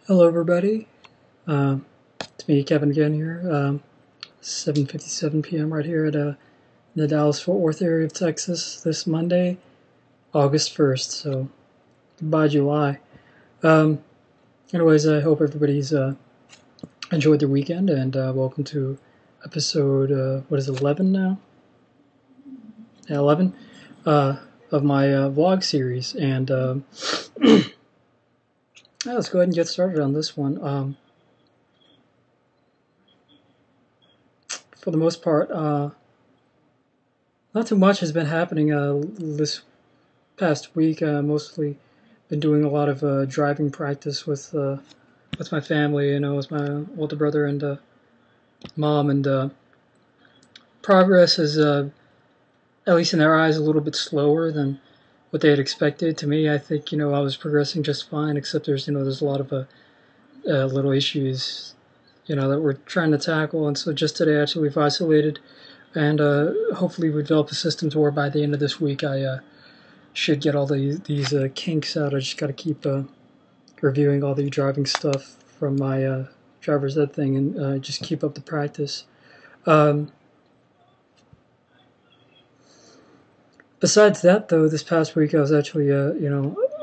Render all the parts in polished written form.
Hello, everybody. It's me, Kevin, again here. 7:57 p.m. right here at the Dallas-Fort Worth area of Texas this Monday, August 1st. So, goodbye, July. Um, Anyways, I hope everybody's enjoyed their weekend, and welcome to episode, what is it, 11 now? Yeah, 11 of my vlog series. And let's go ahead and get started on this one. For the most part, not too much has been happening this past week. Mostly been doing a lot of driving practice with my family, with my older brother and mom, and progress is, at least in their eyes, a little bit slower than what they had expected. To me, I think I was progressing just fine, except there's a lot of little issues that we're trying to tackle, and so just today actually we've isolated, and hopefully we develop a system to where by the end of this week I should get all these kinks out. I just got to keep reviewing all the driving stuff from my driver's ed thing, and just keep up the practice. Besides that, though, this past week I was actually,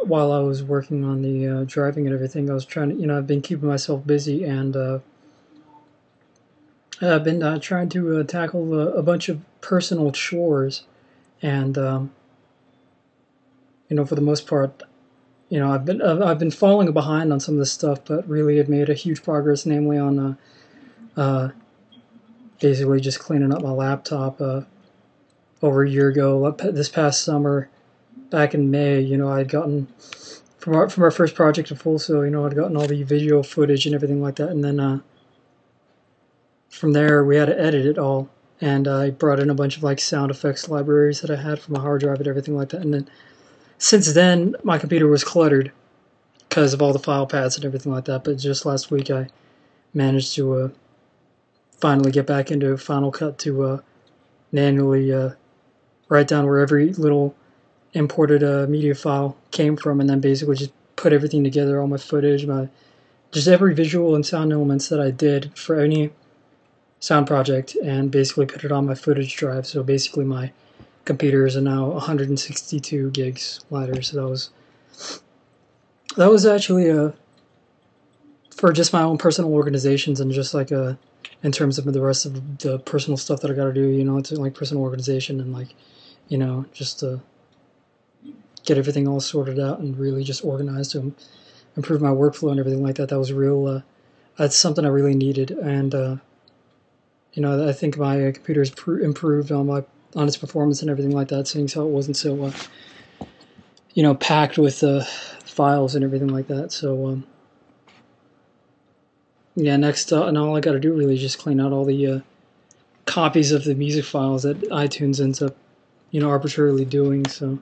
while I was working on the driving and everything, I was trying to, I've been keeping myself busy, and I've been trying to tackle a bunch of personal chores, and for the most part, I've been falling behind on some of this stuff, but really have made a huge progress, namely on basically just cleaning up my laptop. Over a year ago, this past summer, back in May, I'd gotten from our first project at Full Sail, I'd gotten all the video footage and everything like that, and then from there we had to edit it all, and I brought in a bunch of like sound effects libraries that I had from a hard drive and everything like that, and then since then my computer was cluttered because of all the file paths and everything like that. But just last week I managed to finally get back into Final Cut to manually write down where every little imported media file came from, and then basically just put everything together, all my footage, just every visual and sound elements that I did for any sound project, and basically put it on my footage drive. So basically my computers are now 162 gigs lighter. So that was actually for just my own personal organizations, and just like in terms of the rest of the personal stuff that I got to do, it's like personal organization, and like just to get everything all sorted out and really just organized to improve my workflow and everything like that. That was real. That's something I really needed, and I think my computer's improved on its performance and everything like that, seeing how it wasn't so packed with files and everything like that. So yeah, next and all I got to do really is just clean out all the copies of the music files that iTunes ends up arbitrarily doing. So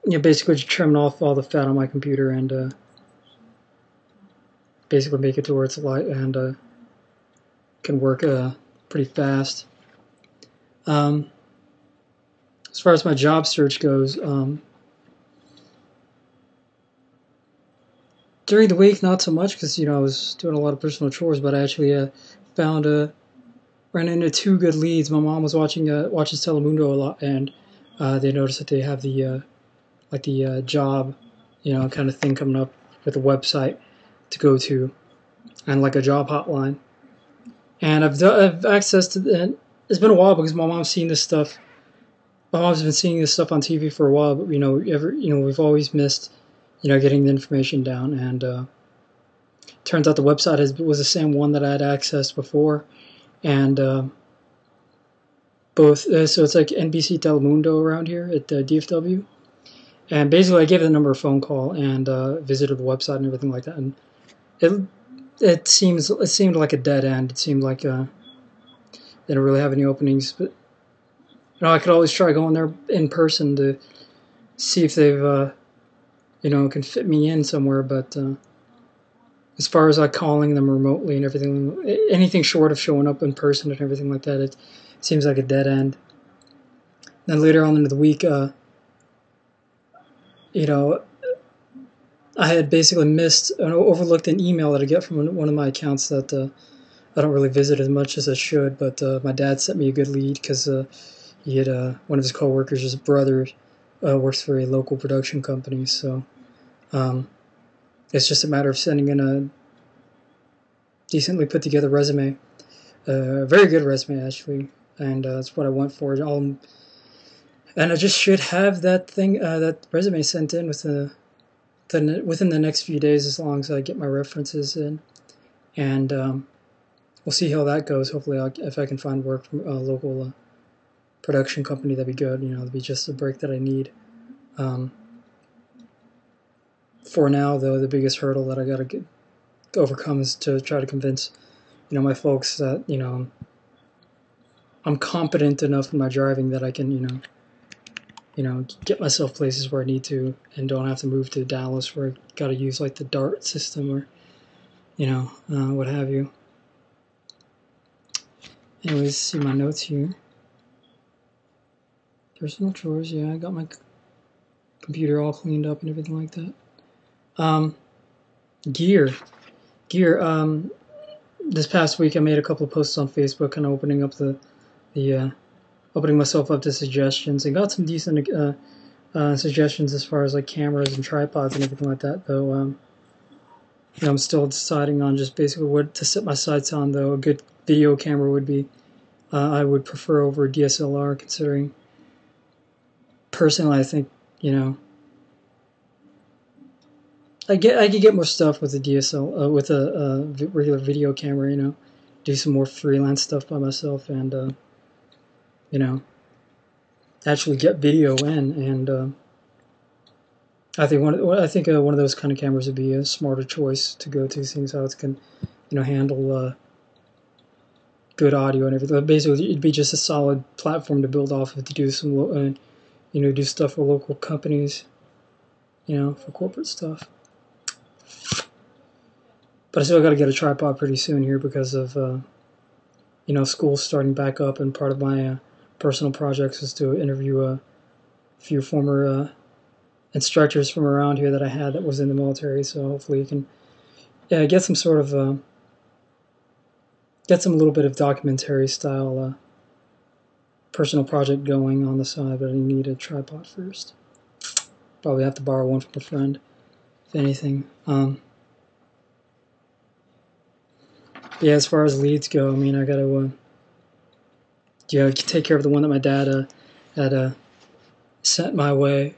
basically just trimming off all the fat on my computer, and basically make it to where it's light and can work pretty fast. As far as my job search goes, during the week not so much, because I was doing a lot of personal chores, but I actually ran into two good leads. My mom was watches Telemundo a lot, and they noticed that they have the job kind of thing coming up with a website to go to, and like a job hotline. And I've accessed it, and it's been a while because my mom's seen this stuff. My mom's been seeing this stuff on TV for a while, but we've always missed getting the information down. And turns out the website was the same one that I had accessed before, and both. So it's like NBC Telemundo around here at DFW. And basically, I gave it a number of phone call and visited the website and everything like that, and it seemed like a dead end. It seemed like they didn't really have any openings. But I could always try going there in person to see if they've can fit me in somewhere. But as far as like calling them remotely and everything, anything short of showing up in person and everything like that, it seems like a dead end. Then later on into the week, I had basically missed and overlooked an email that I get from one of my accounts that I don't really visit as much as I should. But my dad sent me a good lead because he had one of his coworkers, his brother, works for a local production company. So um, it's just a matter of sending in a decently put together resume, a very good resume actually, and that's what I went for. And I just should have that resume sent in within the next few days, as long as I get my references in, and we'll see how that goes. Hopefully, if I can find work from a local production company, that'd be good. That'd be just the break that I need. Um, for now, though, the biggest hurdle that I gotta overcome is to try to convince, my folks that I'm competent enough in my driving that I can, get myself places where I need to, and don't have to move to Dallas where I got to use like the DART system or, what have you. Anyways, see my notes here. Personal chores, yeah, I got my computer all cleaned up and everything like that. Gear. This past week I made a couple of posts on Facebook, kind of opening up opening myself up to suggestions, and got some decent suggestions as far as like cameras and tripods and everything like that. Though, I'm still deciding on just basically what to set my sights on. Though a good video camera would be, I would prefer over DSLR, considering personally I think I could get more stuff with a DSL with a regular video camera. Do some more freelance stuff by myself, and actually get video in. And I think one of those kind of cameras would be a smarter choice to go to, seeing how it can handle good audio and everything. But basically, it'd be just a solid platform to build off of to do some do stuff for local companies, for corporate stuff. But I still got to get a tripod pretty soon here because of school starting back up, and part of my personal projects is to interview a few former instructors from around here that I had that was in the military. So hopefully you can get some sort of get some little bit of documentary style personal project going on the side. But I need a tripod first. Probably have to borrow one from a friend, if anything. Yeah, as far as leads go, I gotta take care of the one that my dad had sent my way,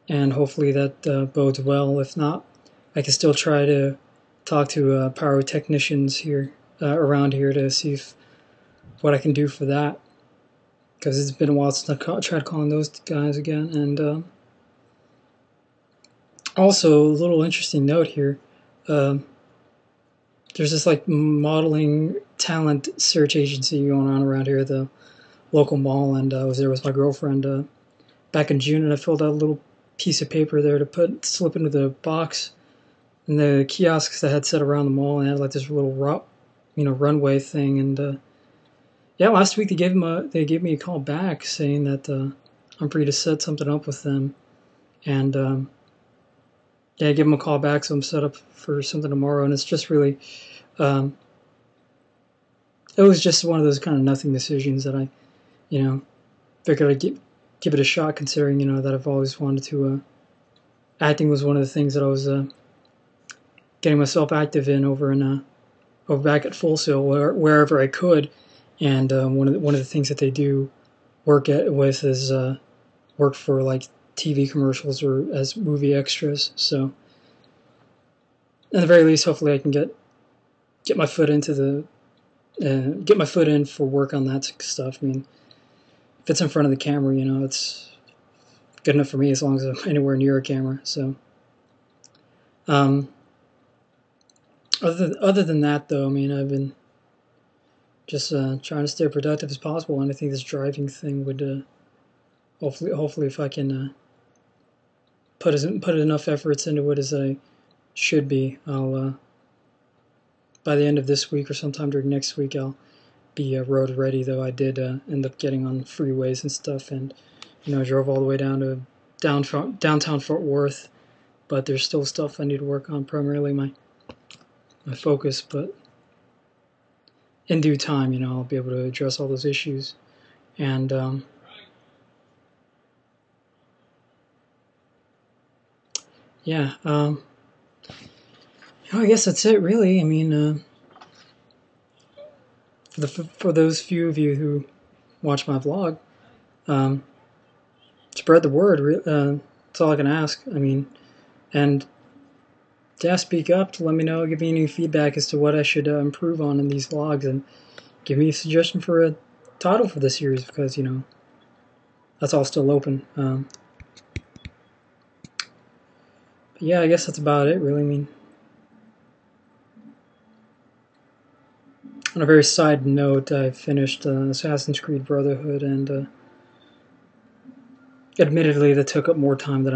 and hopefully that bodes well. If not, I can still try to talk to pyrotechnicians here around here to see what I can do for that, because it's been a while since I tried calling those guys again. And also, a little interesting note here. There's this like modeling talent search agency going on around here at the local mall, and I was there with my girlfriend back in June, and I filled out a little piece of paper there to slip into the box and the kiosks that had set around the mall, and had like this little runway thing. And yeah, last week they gave me a call back saying that I'm free to set something up with them, and yeah, I give them a call back, so I'm set up for something tomorrow. And it's just really it was just one of those kind of nothing decisions that I figured I'd give it a shot, considering that I've always wanted to acting was one of the things that I was getting myself active in over back at Full Sail, wherever I could. And one of the things that they do work with is work for like TV commercials or as movie extras. So at the very least, hopefully I can get my foot into get my foot in for work on that stuff. If it's in front of the camera, it's good enough for me, as long as I'm anywhere near a camera. So other than that, though, I've been just trying to stay productive as possible, and I think this driving thing would hopefully if I can put enough efforts into it as I should be, I'll by the end of this week or sometime during next week, I'll be road ready. Though I did end up getting on freeways and stuff, and I drove all the way down to downtown Fort Worth but there's still stuff I need to work on, primarily my focus, but in due time, you know, I'll be able to address all those issues. And yeah, you know, I guess that's it, really. I mean, for those few of you who watch my vlog, spread the word. That's all I can ask. I mean, and yeah, speak up to let me know, give me any feedback as to what I should improve on in these vlogs, and give me a suggestion for a title for the series, because, you know, that's all still open. But yeah, I guess that's about it, really. I mean, on a very side note, I finished Assassin's Creed Brotherhood, and admittedly, that took up more time than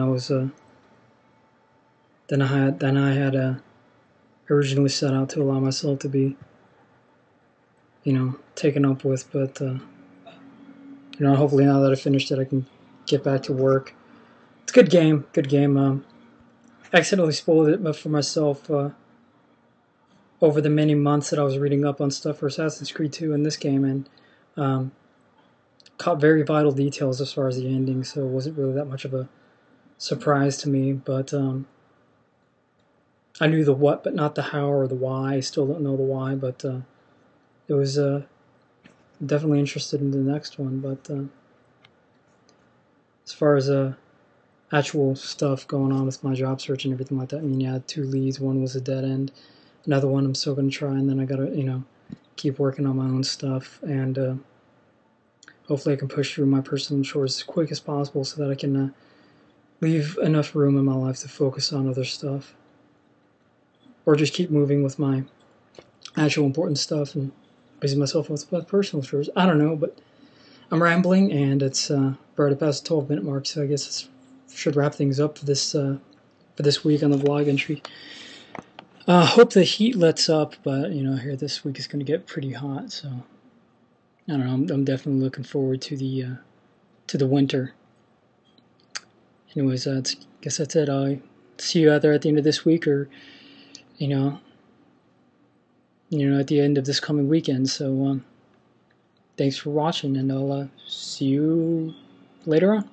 I had originally set out to allow myself to be, you know, taken up with. But you know, hopefully now that I finished it, I can get back to work. It's a good game, good game. I accidentally spoiled it for myself over the many months that I was reading up on stuff for Assassin's Creed 2 in this game, and caught very vital details as far as the ending, so it wasn't really that much of a surprise to me. But I knew the what, but not the how or the why. I still don't know the why, but it was definitely interested in the next one. But as far as actual stuff going on with my job search and everything like that, I mean, yeah, 2 leads. One was a dead end. Another one I'm still going to try, and then I got to, you know, keep working on my own stuff, and hopefully I can push through my personal chores as quick as possible so that I can leave enough room in my life to focus on other stuff, or just keep moving with my actual important stuff and busy myself with my personal chores. I don't know, but I'm rambling, and it's right past the 12-minute mark, so I guess this should wrap things up for this week on the vlog entry. Hope the heat lets up, but, you know, here this week is going to get pretty hot, so I don't know. I'm definitely looking forward to the winter. Anyways, I guess that's it. I'll see you out there at the end of this week, or you know, at the end of this coming weekend. So thanks for watching, and I'll see you later on.